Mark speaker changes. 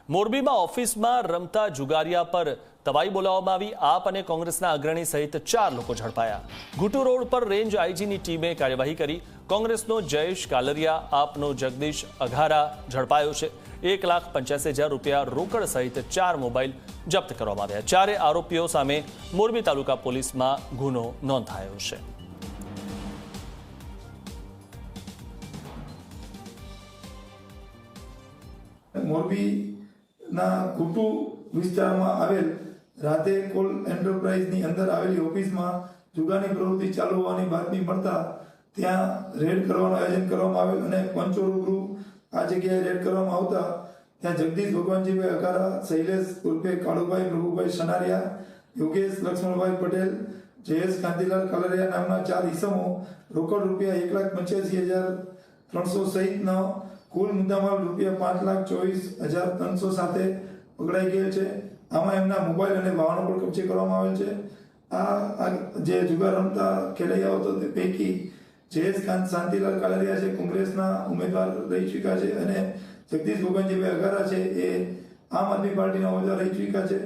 Speaker 1: મોરબીમાં ઓફિસમાં રમતા જુગારિયા પર તવાઈ બોલાવવામાં આવી। આપ અને કોંગ્રેસના અગ્રણી સહિત 4 લોકો ઝડપાયા। ઘુટુ રોડ પર રેન્જ આઈજીની ટીમે કાર્યવાહી કરી। કોંગ્રેસનો જયેશ કાલરિયા, આપનો જગદીશ અઘારા ઝડપાયો છે। 1,85,000 રૂપિયા રોકડ સહિત 4 મોબાઈલ જપ્ત કરવામાં આવ્યા। 4 આરોપીઓ સામે મોરબી તાલુકા પોલીસમાં ગુનો નોંધાયો છે।
Speaker 2: મોરબીના ઘુટુ વિસ્તારમાં આવેલ રાધે કોલ એન્ટરપ્રાઇઝની અંદર આવેલી ઓફિસમાં જુગારની પ્રવૃત્તિ ચાલુ હોવાની બાતમી મળતા ત્યાં રેડ કરવાનું આયોજન કરવામાં આવેલ અને પંચો રૂબરૂ આ જગ્યાએ રેડ કરવામાં આવતા ત્યાં જગદીશ ભગવાનજીભાઈ અઘારા, શૈલેષ ઉર્ફે કાળુભાઈ પ્રભુભાઈ સનારિયા, યોગેશ લક્ષ્મણભાઈ પટેલ, જયેશ કાંતિલાલ કાલરિયા નામના 4 ઈસમો રોકડ રૂપિયા 1,85,300 સહિતનો કુલ મુદ્દામાલ રૂપિયા 5,24,300 સાથે પકડાઈ ગયેલ છે। આમાં એમના મોબાઈલ અને વાહનો પર કબજે કરવામાં આવેલ છે। આ જે જુગાર રમતા ખેલૈયાઓ હતો તે પૈકી જયેશ શાંતિલાલ કાલરિયા છે, કોંગ્રેસના ઉમેદવાર રહી ચૂક્યા છે, અને જગદીશ ભગવાનજીભાઈ અઘારા છે એ આમ આદમી પાર્ટીના ઉમેદવાર રહી ચૂક્યા છે।